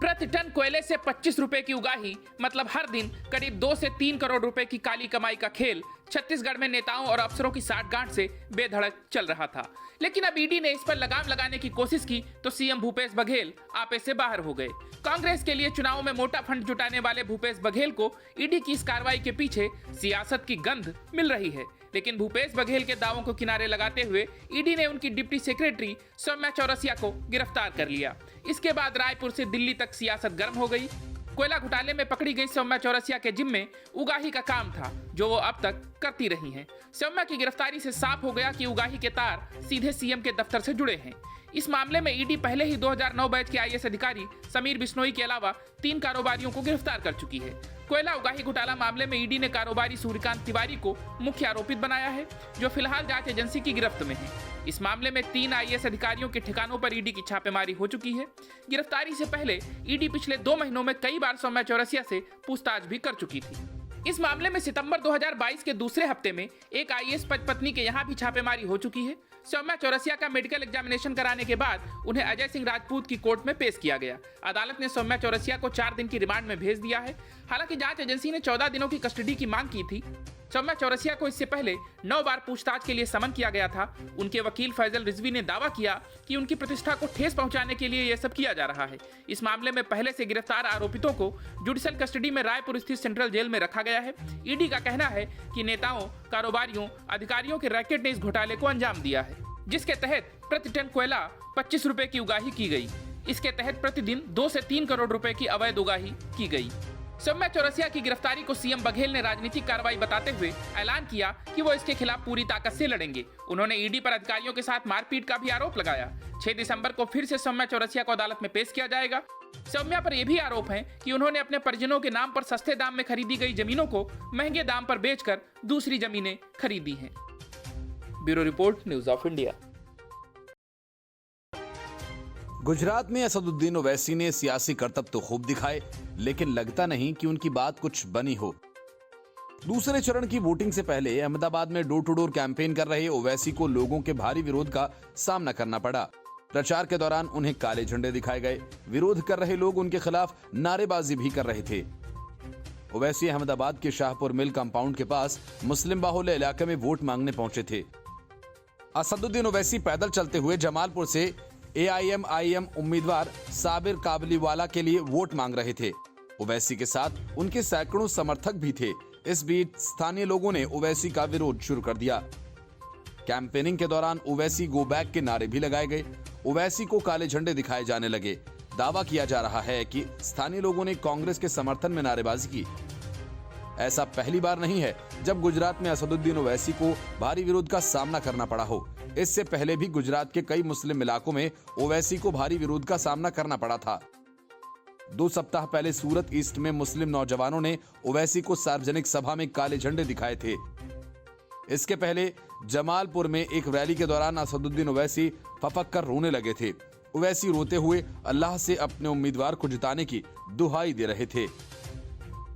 प्रति टन कोयले से 25 रुपए की उगाही, मतलब हर दिन करीब 2 से 3 करोड़ रुपए की काली कमाई का खेल छत्तीसगढ़ में नेताओं और अफसरों की साठगांठ से बेधड़क चल रहा था। लेकिन अब ईडी ने इस पर लगाम लगाने की कोशिश की तो सीएम भूपेश बघेल आपे से बाहर हो गए। कांग्रेस के लिए चुनाव में मोटा फंड जुटाने वाले भूपेश बघेल को ईडी की इस कार्रवाई के पीछे सियासत की गंध मिल रही है। लेकिन भूपेश बघेल के दावों को किनारे लगाते हुए ईडी ने उनकी डिप्टी सेक्रेटरी सौम्या चौरसिया को गिरफ्तार कर लिया। इसके बाद रायपुर से दिल्ली तक सियासत गर्म हो गई। कोयला घोटाले में पकड़ी गई सौम्या चौरसिया के जिम्मे उगाही का काम था, जो वो अब तक करती रही हैं। सौम्या की गिरफ्तारी से साफ हो गया कि उगाही के तार सीधे सीएम के दफ्तर से जुड़े हैं। इस मामले में ईडी पहले ही 2009 बैच के आईएएस अधिकारी समीर बिश्नोई के अलावा 3 कारोबारियों को गिरफ्तार कर चुकी है। कोयला उगाही घोटाला मामले में ईडी ने कारोबारी सूर्यकांत तिवारी को मुख्य आरोपित बनाया है, जो फिलहाल जांच एजेंसी की गिरफ्त में है। इस मामले में 3 आईएएस अधिकारियों के ठिकानों पर ईडी की छापेमारी हो चुकी है। गिरफ्तारी से पहले ईडी पिछले 2 महीनों में कई बार सौम्या चौरसिया से पूछताछ भी कर चुकी थी। इस मामले में सितंबर 2022 के दूसरे हफ्ते में एक आईएएस पत्नी के यहाँ भी छापेमारी हो चुकी है। सौम्या चौरसिया का मेडिकल एग्जामिनेशन कराने के बाद उन्हें अजय सिंह राजपूत की कोर्ट में पेश किया गया। अदालत ने सौम्या चौरसिया को 4 दिन की रिमांड में भेज दिया है। हालांकि जांच एजेंसी ने 14 दिनों की कस्टडी की मांग की थी। सौम्या चौरसिया को इससे पहले 9 बार पूछताछ के लिए समन किया गया था। उनके वकील फैजल रिजवी ने दावा किया कि उनकी प्रतिष्ठा को ठेस पहुंचाने के लिए यह सब किया जा रहा है। इस मामले में पहले से गिरफ्तार आरोपितों को जुडिशियल कस्टडी में रायपुर स्थित सेंट्रल जेल में रखा गया है। ईडी का कहना है कि नेताओं, कारोबारियों, अधिकारियों के रैकेट ने इस घोटाले को अंजाम दिया है, जिसके तहत प्रति टन कोयला 25 रुपए की उगाही की गई। इसके तहत प्रतिदिन 2 से 3 करोड़ रुपए की अवैध उगाही की गई। सौम्या चौरसिया की गिरफ्तारी को सीएम बघेल ने राजनीतिक कार्रवाई बताते हुए ऐलान किया कि वो इसके खिलाफ पूरी ताकत से लड़ेंगे। उन्होंने ईडी पर अधिकारियों के साथ मारपीट का भी आरोप लगाया। 6 दिसंबर को फिर से सौम्या चौरसिया को अदालत में पेश किया जाएगा। सौम्या पर यह भी आरोप है कि उन्होंने अपने परिजनों के नाम पर सस्ते दाम में खरीदी गई जमीनों को महंगे दाम पर बेचकर दूसरी जमीनें खरीदी हैं। Bureau report, news of India. Gujarat में असदुद्दीन ओवैसी ने सियासी करतब तो खूब दिखाए, लेकिन लगता नहीं कि उनकी बात कुछ बनी हो। दूसरे चरण की वोटिंग से पहले अहमदाबाद में डोर टू डोर कैंपेन कर रहे ओवैसी को लोगों के भारी विरोध का सामना करना पड़ा। प्रचार के दौरान उन्हें काले झंडे दिखाए गए। विरोध कर रहे लोग उनके खिलाफ नारेबाजी भी कर रहे थे। ओवैसी अहमदाबाद के शाहपुर मिल कंपाउंड के पास मुस्लिम बाहुल्य इलाके में वोट मांगने पहुंचे थे। असदुद्दीन ओवैसी पैदल चलते हुए जमालपुर से AIMIM उम्मीदवार साबिर काबलीवाला के लिए वोट मांग रहे थे। ओवैसी के साथ उनके सैकड़ों समर्थक भी थे। इस बीच स्थानीय लोगों ने ओवैसी का विरोध शुरू कर दिया। कैंपेनिंग के दौरान ओवैसी गो बैक के नारे भी लगाए गए। ओवैसी को काले झंडे दिखाए जाने लगे। दावा किया जा रहा है कि स्थानीय लोगों ने कांग्रेस के समर्थन में नारेबाजी की। ऐसा पहली बार नहीं है जब गुजरात में असदुद्दीन ओवैसी को भारी विरोध का सामना करना पड़ा हो। इससे पहले भी गुजरात के कई मुस्लिम इलाकों में ओवैसी को भारी विरोध का सामना करना पड़ा था। 2 सप्ताह पहले सूरत ईस्ट में मुस्लिम नौजवानों ने ओवैसी को सार्वजनिक सभा में काले झंडे दिखाए थे। इसके पहले जमालपुर में एक रैली के दौरान असदुद्दीन ओवैसी फपक कर रोने लगे थे। ओवैसी रोते हुए अल्लाह से अपने उम्मीदवार को जिताने की दुहाई दे रहे थे।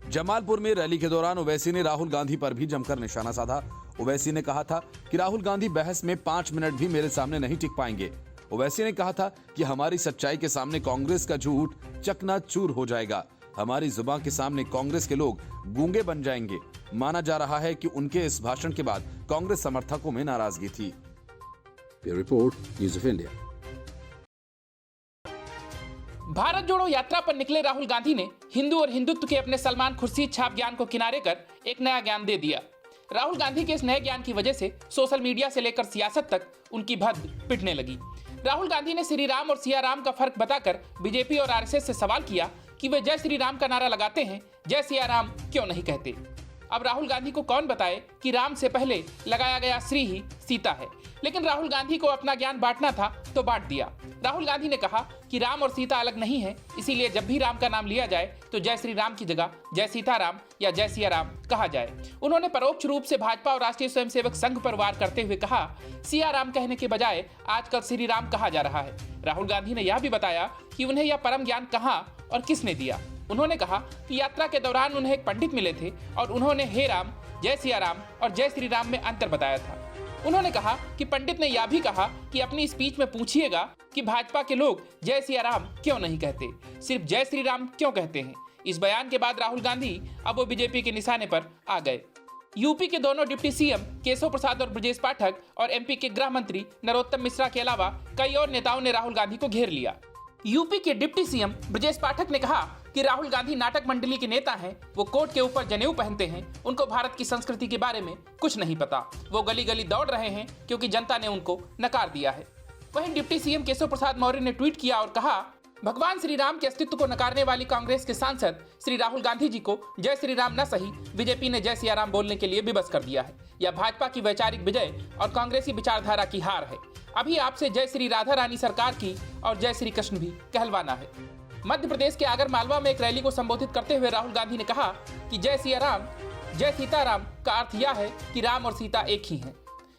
जमालपुर में रैली के दौरान ओवैसी ने राहुल गांधी पर भी जमकर निशाना साधा। ओवैसी ने कहा था कि राहुल गांधी बहस में 5 मिनट भी मेरे सामने नहीं टिक पाएंगे। ओवैसी ने कहा था कि हमारी सच्चाई के सामने कांग्रेस का झूठ चकनाचूर हो जाएगा। हमारी जुबान के सामने कांग्रेस के लोग गूंगे बन जाएंगे। माना जा रहा है कि उनके इस भाषण के बाद कांग्रेस समर्थकों में नाराजगी थी। Report, news of India. Bharat जोड़ो यात्रा पर निकले राहुल गांधी ने हिंदू और हिंदुत्व के अपने सलमान खुर्शीद छाप ज्ञान को किनारे कर एक नया ज्ञान दे दिया। राहुल गांधी के इस नए ज्ञान की वजह से सोशल मीडिया से लेकर सियासत तक उनकी भद्द पिटने लगी। राहुल गांधी ने श्री राम और सिया राम का फर्क बताकर बीजेपी और आरएसएस से सवाल किया कि वे जय श्री राम का नारा लगाते हैं, जय सिया राम क्यों नहीं कहते। अब राहुल गांधी को कौन बताए कि राम से पहले लगाया गया श्री ही सीता है। लेकिन राहुल गांधी को अपना ज्ञान बांटना था तो बांट दिया। राहुल गांधी ने कहा कि राम और सीता अलग नहीं है, इसीलिए जब भी राम का नाम लिया जाए तो जय श्री राम की जगह जय सीता राम या जय सिया राम कहा जाए। उन्होंने परोक्ष रूप से भाजपा और राष्ट्रीय स्वयंसेवक संघ पर वार करते हुए कहा, सिया राम कहने के बजाय आजकल श्री राम कहा जा रहा है। राहुल गांधी ने यह भी बताया कि उन्हें यह परम ज्ञान कहां और किसने दिया। उन्होंने कहा कि यात्रा के दौरान उन्हें एक पंडित मिले थे और उन्होंने हे राम, जय सिया राम और जय श्री राम में अंतर बताया था। उन्होंने कहा कि पंडित ने यह भी कहा कि अपनी स्पीच में पूछिएगा कि भाजपा के लोग जय सिया राम क्यों नहीं कहते, सिर्फ जय श्री राम क्यों कहते हैं। इस बयान के बाद राहुल गांधी अब वो बीजेपी के निशाने पर आ गए। यूपी के दोनों डिप्टी सीएम केशव प्रसाद और ब्रजेश पाठक और एमपी के गृह मंत्री नरोत्तम मिश्रा के अलावा कई और नेताओं ने राहुल गांधी को घेर लिया। यूपी के डिप्टी सीएम ब्रजेश पाठक ने कहा कि राहुल गांधी नाटक मंडली के नेता हैं, वो कोट के ऊपर जनेऊ पहनते हैं, उनको भारत की संस्कृति के बारे में कुछ नहीं पता, वो गली गली दौड़ रहे हैं क्योंकि जनता ने उनको नकार दिया है। वहीं डिप्टी सीएम केशव प्रसाद मौर्य ने ट्वीट किया और कहा, भगवान श्री राम के अस्तित्व को नकारने वाली कांग्रेस के सांसद श्री राहुल गांधी जी को जय श्री राम न सही बीजेपी ने जय सिया राम बोलने के लिए विवश कर दिया है। यह भाजपा की वैचारिक विजय और कांग्रेसी विचारधारा की हार है। अभी आपसे जय श्री राधा रानी सरकार की और जय श्री कृष्ण भी कहलवाना है। मध्य प्रदेश के आगर मालवा में एक रैली को संबोधित करते हुए राहुल गांधी ने कहा कि जय सिया राम जय सीताराम का अर्थ यह है कि राम और सीता एक ही हैं।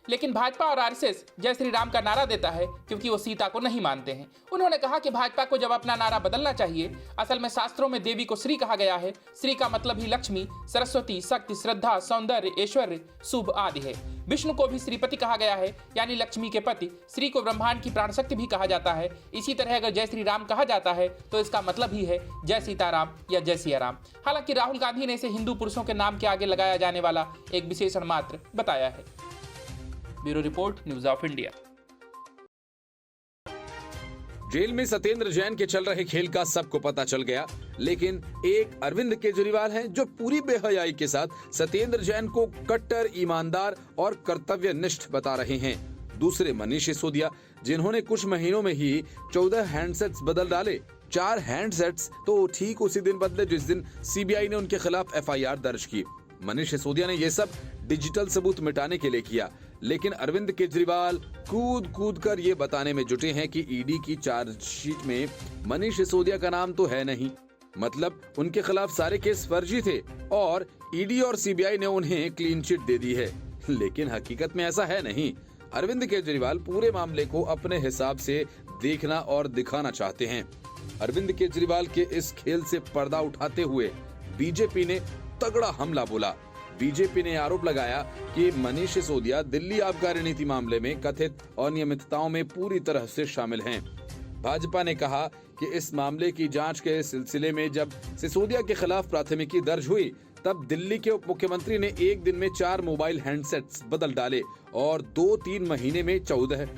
लेकिन भाजपा और आरएसएस जय श्री राम का नारा देता है क्योंकि वो सीता को नहीं मानते हैं। उन्होंने कहा कि भाजपा को जब अपना नारा बदलना चाहिए। असल में शास्त्रों में देवी को श्री कहा गया है। श्री का मतलब ही लक्ष्मी, सरस्वती, शक्ति, श्रद्धा, सौंदर्य, ऐश्वर्य, शुभ आदि है। विष्णु को भी श्रीपति कहा गया है, यानी लक्ष्मी के पति। श्री को ब्रह्मांड की प्राण शक्ति भी कहा जाता है। इसी तरह अगर जय श्री राम कहा जाता है तो इसका मतलब ही है जय सीताराम या जय सिया राम। हालांकि राहुल गांधी ने इसे हिंदू पुरुषों के नाम के आगे लगाया जाने वाला एक विशेषण मात्र बताया है। Bureau report, news of India. Jail में सत्येंद्र जैन के चल रहे खेल का सबको पता चल गया, लेकिन एक अरविंद केजरीवाल हैं जो पूरी बेहयाई के साथ सत्येंद्र जैन को कट्टर, ईमानदार और कर्तव्यनिष्ठ बता रहे हैं। दूसरे मनीष सिसोदिया, जिन्होंने कुछ महीनों में ही 14 हैंडसेट्स बदल डाले। 4 हैंडसेट्स तो ठीक उसी दिन बदले जिस दिन सीबीआई ने उनके खिलाफ एफआईआर दर्ज की। मनीष सिसोदिया ने ये सब डिजिटल सबूत मिटाने के लिए किया, लेकिन अरविंद केजरीवाल कूद कूद कर ये बताने में जुटे हैं कि ईडी की चार्जशीट में मनीष सिसोदिया का नाम तो है नहीं, मतलब उनके खिलाफ सारे केस फर्जी थे और ईडी और सीबीआई ने उन्हें क्लीन चिट दे दी है। लेकिन हकीकत में ऐसा है नहीं। अरविंद केजरीवाल पूरे मामले को अपने हिसाब से देखना और दिखाना चाहते हैं। अरविंद केजरीवाल के इस खेल से पर्दा उठाते हुए बीजेपी ने तगड़ा हमला बोला। बीजेपी ने आरोप लगाया कि मनीष सिसोदिया दिल्ली आबकारी नीति मामले में कथित अनियमितताओं में पूरी तरह से शामिल हैं। भाजपा ने कहा कि इस मामले की जांच के सिलसिले में जब सिसोदिया के खिलाफ प्राथमिकी दर्ज हुई, तब दिल्ली के उप मुख्यमंत्री ने एक दिन में 4 मोबाइल हैंडसेट्स बदल डाले और 2-3 महीने में 14।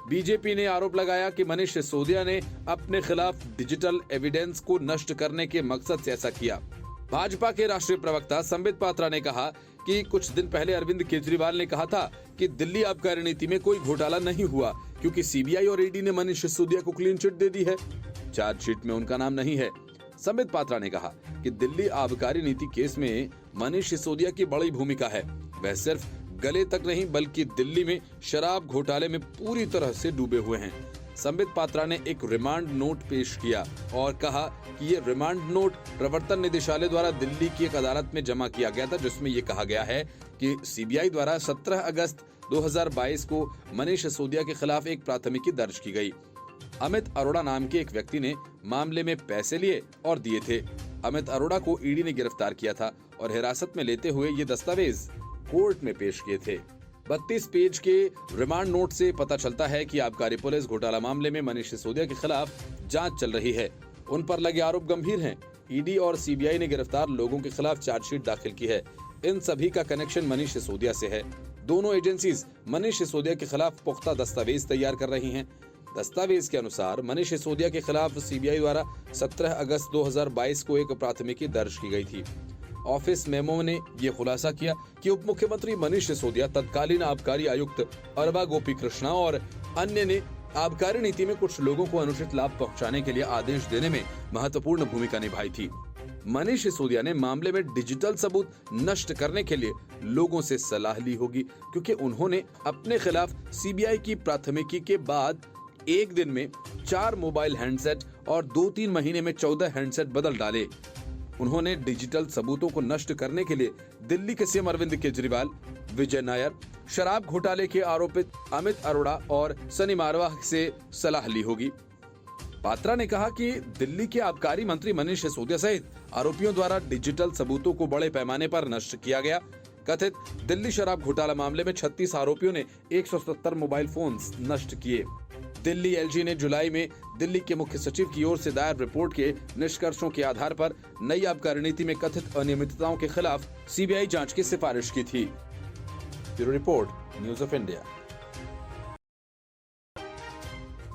बीजेपी ने आरोप लगाया कि मनीष सिसोदिया ने अपने खिलाफ डिजिटल एविडेंस को नष्ट करने के मकसद से ऐसा किया। भाजपा के राष्ट्रीय प्रवक्ता संबित पात्रा ने कहा कि कुछ दिन पहले अरविंद केजरीवाल ने कहा था कि दिल्ली आबकारी नीति में कोई घोटाला नहीं हुआ क्योंकि सीबीआई और ईडी ने मनीष सिसोदिया को क्लीन चिट दे दी है। चार्जशीट में उनका नाम नहीं है। संबित पात्रा ने कहा कि दिल्ली आबकारी नीति केस में मनीष सिसोदिया की बड़ी भूमिका है। वह सिर्फ गले तक नहीं बल्कि दिल्ली में शराब घोटाले में पूरी तरह से डूबे हुए हैं। संबित पात्रा ने एक रिमांड नोट पेश किया और कहा कि ये रिमांड नोट प्रवर्तन निदेशालय द्वारा दिल्ली की एक अदालत में जमा किया गया था, जिसमें ये कहा गया है कि सीबीआई द्वारा 17 अगस्त 2022 को मनीष सिसोदिया के खिलाफ एक प्राथमिकी दर्ज की गई। अमित अरोड़ा नाम के एक व्यक्ति ने मामले में पैसे लिए और दिए थे। अमित अरोड़ा को ईडी ने गिरफ्तार किया था और हिरासत में लेते हुए ये दस्तावेज कोर्ट में पेश किए थे। 32 पेज के रिमांड नोट से पता चलता है कि आबकारी पुलिस घोटाला मामले में मनीष सिसोदिया के खिलाफ जांच चल रही है। उन पर लगे आरोप गंभीर हैं। ईडी और सीबीआई ने गिरफ्तार लोगों के खिलाफ चार्जशीट दाखिल की है। इन सभी का कनेक्शन मनीष सिसोदिया से है। दोनों एजेंसीज मनीष सिसोदिया के खिलाफ पुख्ता दस्तावेज तैयार कर रही हैं। दस्तावेज के अनुसार मनीष सिसोदिया के खिलाफ सीबीआई द्वारा 17 अगस्त 2022 को एक प्राथमिकी दर्ज की गई थी। ऑफिस मेमो ने यह खुलासा किया कि उप मुख्यमंत्री मनीष सिसोदिया, तत्कालीन आबकारी आयुक्त अरबा गोपी कृष्णा और अन्य ने आबकारी नीति में कुछ लोगों को अनुचित लाभ पहुंचाने के लिए आदेश देने में महत्वपूर्ण भूमिका निभाई थी। मनीष सिसोदिया ने मामले में डिजिटल सबूत नष्ट करने के लिए लोगों से सलाह ली होगी, क्योंकि उन्होंने अपने खिलाफ सीबीआई की प्राथमिकी के बाद एक दिन में 4 मोबाइल हैंडसेट और 2-3 महीने में 14 हैंडसेट बदल डाले। उन्होंने डिजिटल सबूतों को नष्ट करने के लिए दिल्ली के सीएम अरविंद केजरीवाल, विजय नायर, शराब घोटाले के आरोपित अमित अरोड़ा और सनी मारवा से सलाह ली होगी। पात्रा ने कहा कि दिल्ली के आबकारी मंत्री मनीष सिसोदिया सहित आरोपियों द्वारा डिजिटल सबूतों को बड़े पैमाने पर नष्ट किया गया। कथित दिल्ली शराब घोटाला मामले में 36 आरोपियों ने 170 मोबाइल फोन्स नष्ट किए। दिल्ली एलजी ने जुलाई में दिल्ली के मुख्य सचिव की ओर से दायर रिपोर्ट के निष्कर्षों के आधार पर नई आबकारी नीति में कथित अनियमितताओं के खिलाफ सीबीआई जांच की सिफारिश की थी। Bureau report, news of India.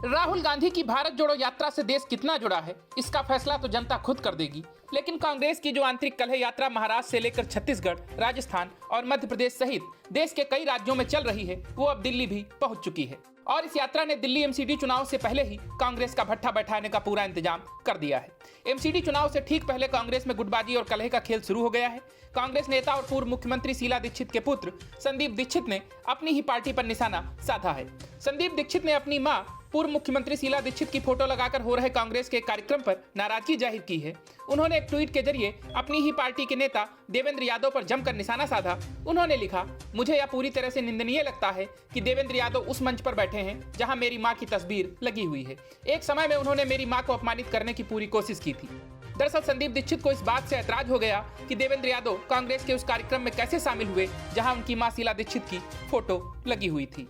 Rahul Gandhi की भारत जोड़ो यात्रा से देश कितना जुड़ा है, इसका फैसला तो जनता खुद कर देगी। लेकिन कांग्रेस की जो आंतरिक कलह यात्रा महाराष्ट्र से लेकर छत्तीसगढ़, राजस्थान और मध्य प्रदेश सहित देश के कई राज्यों में चल रही है, वो अब दिल्ली भी पहुंच चुकी है। और इस यात्रा ने दिल्ली एमसीडी चुनाव से पहले ही कांग्रेस का भट्ठा बैठाने का पूरा इंतजाम कर दिया है। एमसीडी चुनाव से ठीक पहले कांग्रेस में गुटबाजी और कलह का खेल शुरू हो गया है। कांग्रेस नेता और पूर्व मुख्यमंत्री शीला दीक्षित के पुत्र संदीप दीक्षित ने अपनी ही पार्टी पर निशाना साधा है। संदीप दीक्षित ने अपनी मां पूर्व मुख्यमंत्री शीला दीक्षित की फोटो लगाकर हो रहे कांग्रेस के कार्यक्रम पर नाराजगी जाहिर की है। उन्होंने एक ट्वीट के जरिए अपनी ही पार्टी के नेता देवेंद्र यादव पर जमकर निशाना साधा। उन्होंने लिखा, मुझे यह पूरी तरह से निंदनीय लगता है कि देवेंद्र यादव उस मंच पर बैठे हैं जहां मेरी मां की तस्वीर लगी हुई है। एक समय में उन्होंने मेरी मां को अपमानित करने की पूरी कोशिश की थी। दरअसल संदीप दीक्षित को इस बात से ऐतराज हो गया कि देवेंद्र यादव कांग्रेस के उस कार्यक्रम में कैसे शामिल हुए जहां उनकी मां शीला दीक्षित की फोटो लगी हुई थी।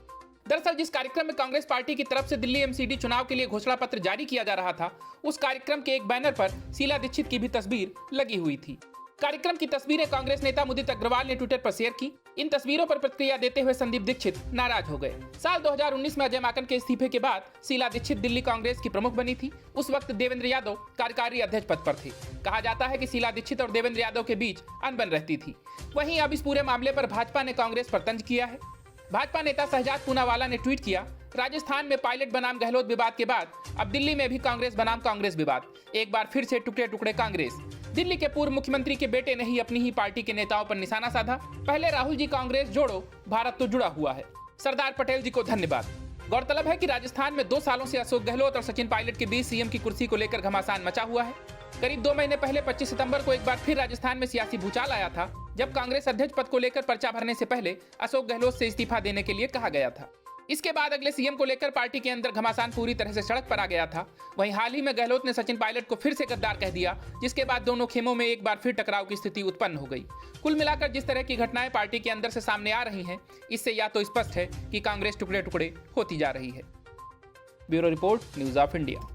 दरअसल जिस कार्यक्रम में कांग्रेस पार्टी की तरफ से दिल्ली एमसीडी चुनाव के लिए घोषणा पत्र जारी किया जा रहा था, उस कार्यक्रम के एक बैनर पर शीला दीक्षित की भी तस्वीर लगी हुई थी। कार्यक्रम की तस्वीरें कांग्रेस नेता मुदित अग्रवाल ने ट्विटर पर शेयर की। इन तस्वीरों पर प्रतिक्रिया देते हुए संदीप दीक्षित नाराज हो गए। साल 2019 में अजय माकन के इस्तीफे के बाद शीला दीक्षित दिल्ली कांग्रेस की प्रमुख बनी थी। उस वक्त देवेंद्र यादव कार्यकारी अध्यक्ष पद पर थे। कहा जाता है कि शीला दीक्षित और देवेंद्र यादव के बीच अनबन रहती थी। वहीं अब इस पूरे मामले पर भाजपा ने कांग्रेस पर तंज किया है। भाजपा नेता शहजाद पूनावाला ने ट्वीट किया, राजस्थान में पायलट बनाम गहलोत विवाद के बाद अब दिल्ली में भी कांग्रेस बनाम कांग्रेस विवाद। एक बार फिर से टुकड़े टुकड़े कांग्रेस। दिल्ली के पूर्व मुख्यमंत्री के बेटे ने ही अपनी ही पार्टी के नेताओं पर निशाना साधा। पहले राहुल जी कांग्रेस जोड़ो, भारत तो जुड़ा हुआ है। सरदार पटेल जी को धन्यवाद। गौरतलब है कि राजस्थान में 2 सालों से अशोक गहलोत और सचिन पायलट के बीच सीएम की कुर्सी को लेकर घमासान मचा हुआ है। करीब 2 महीने पहले 25 सितंबर को एक बार फिर राजस्थान में सियासी भूचाल आया था, जब कांग्रेस अध्यक्ष पद को लेकर पर्चा भरने से पहले अशोक गहलोत से इस्तीफा देने के लिए कहा गया था। इसके बाद अगले सीएम को लेकर पार्टी के अंदर घमासान पूरी तरह से सड़क पर आ गया था। वहीं हाल ही में गहलोत ने सचिन पायलट को फिर से गद्दार कह दिया, जिसके बाद दोनों खेमों में एक बार फिर टकराव की स्थिति उत्पन्न हो गई। कुल मिलाकर जिस तरह की घटनाएं पार्टी के अंदर से सामने आ रही हैं, इससे या तो स्पष्ट है कि कांग्रेस टुकड़े टुकड़े होती जा रही है। Bureau report, news of India.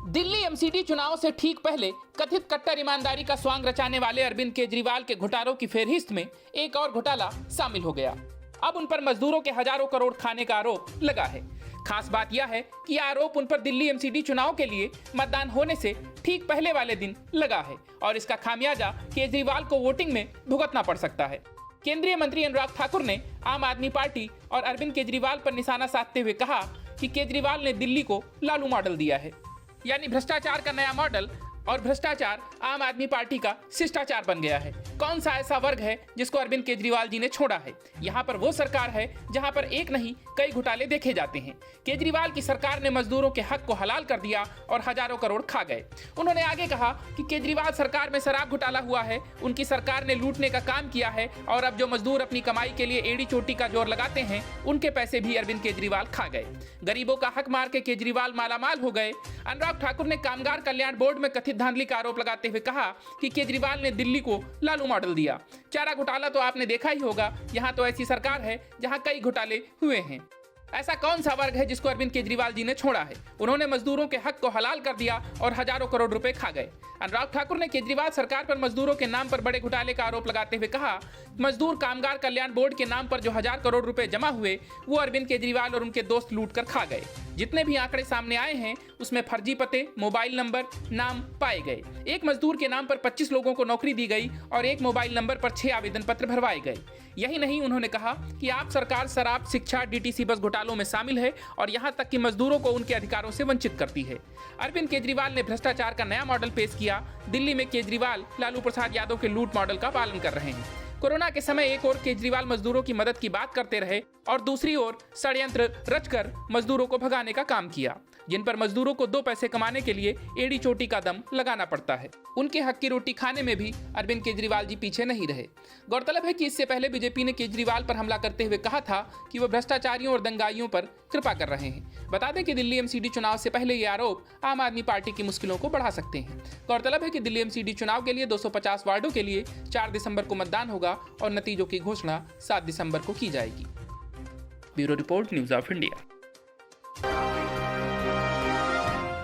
Delhi MCD चुनाव से ठीक पहले कथित कट्टर ईमानदारी का स्वांग रचाने वाले अरविंद केजरीवाल के घोटालों की फेहरिस्त में एक और घोटाला शामिल हो गया। अब उन पर मजदूरों के हजारों करोड़ खाने का आरोप लगा है। खास बात यह है कि यह आरोप उन पर दिल्ली एमसीडी चुनाव के लिए मतदान होने से ठीक पहले वाले दिन लगा है और इसका खामियाजा केजरीवाल को वोटिंग में भुगतना पड़ सकता है। केंद्रीय मंत्री अनुराग ठाकुर ने आम आदमी पार्टी और अरविंद केजरीवाल पर निशाना साधते हुए कहा कि केजरीवाल ने दिल्ली को लालू मॉडल दिया है, यानी भ्रष्टाचार का नया मॉडल, और भ्रष्टाचार आम आदमी पार्टी का शिष्टाचार बन गया है। कौन सा ऐसा वर्ग है जिसको अरविंद केजरीवाल जी ने छोड़ा है? यहाँ पर वो सरकार है जहाँ पर एक नहीं कई घोटाले देखे जाते हैं। केजरीवाल की सरकार ने मजदूरों के हक को हलाल कर दिया और हजारों करोड़ खा गए। उन्होंने आगे कहा कि केजरीवाल सरकार में शराब घोटाला हुआ है, उनकी सरकार ने लूटने का काम किया है और अब जो मजदूर अपनी कमाई के लिए एड़ी चोटी का जोर लगाते हैं, उनके पैसे भी अरविंद केजरीवाल खा गए। गरीबों का हक मार के केजरीवाल मालामाल हो गए। अनुराग ठाकुर ने कामगार कल्याण बोर्ड में कथित धांधली का आरोप लगाते हुए कहा कि केजरीवाल ने दिल्ली को लालू मॉडल दिया। चारा घोटाला तो आपने देखा ही होगा, यहाँ तो ऐसी सरकार है जहाँ कई घोटाले हुए हैं। ऐसा कौन सा वर्ग है जिसको अरविंद केजरीवाल जी ने छोड़ा है? उन्होंने मजदूरों के हक को हलाल कर दिया और हजारों करोड़ रुपए खा गए। अनुराग ठाकुर ने केजरीवाल सरकार पर मजदूरों के नाम पर बड़े घोटाले का आरोप लगाते हुए कहा, मजदूर कामगार कल्याण बोर्ड के नाम पर जो 1000 करोड़ रुपए जमा हुए, वो अरविंद केजरीवाल और उनके दोस्त लूट कर खा गए। जितने भी आंकड़े सामने आए हैं उसमें फर्जी पते, मोबाइल नंबर, नाम पाए गए। एक मजदूर के नाम पर 25 लोगों को नौकरी दी गई और एक मोबाइल नंबर पर 6 आवेदन पत्र भरवाए गए। यही नहीं, उन्होंने कहा कि आप सरकार शराब, शिक्षा, डीटीसी बस घोटालों में शामिल है और यहां तक कि मजदूरों को उनके अधिकारों से वंचित करती है। अरविंद केजरीवाल ने भ्रष्टाचार का नया मॉडल पेश किया। दिल्ली में केजरीवाल लालू प्रसाद यादव के लूट मॉडल का पालन कर रहे हैं। कोरोना के समय एक ओर केजरीवाल मजदूरों की मदद की बात करते रहे और दूसरी ओर षड्यंत्र रचकर मजदूरों को भगाने का काम किया। जिन पर मजदूरों को 2 पैसे कमाने के लिए एड़ी चोटी का दम लगाना पड़ता है। उनके हक की रोटी खाने में भी अरविंद केजरीवाल जी पीछे नहीं रहे। गौरतलब है कि इससे पहले बीजेपी ने केजरीवाल पर हमला करते हुए कहा था कि वह भ्रष्टाचारियों और दंगाइयों पर कृपा कर रहे हैं। बता दें कि दिल्ली एमसीडी चुनाव से पहले ये आरोप आम आदमी पार्टी की मुश्किलों को बढ़ा सकते हैं। गौरतलब है कि दिल्ली एमसीडी चुनाव के लिए 250 वार्डों के लिए 4 दिसंबर को मतदान होगा और नतीजों की घोषणा 7 दिसंबर को की जाएगी। Bureau report, news of India.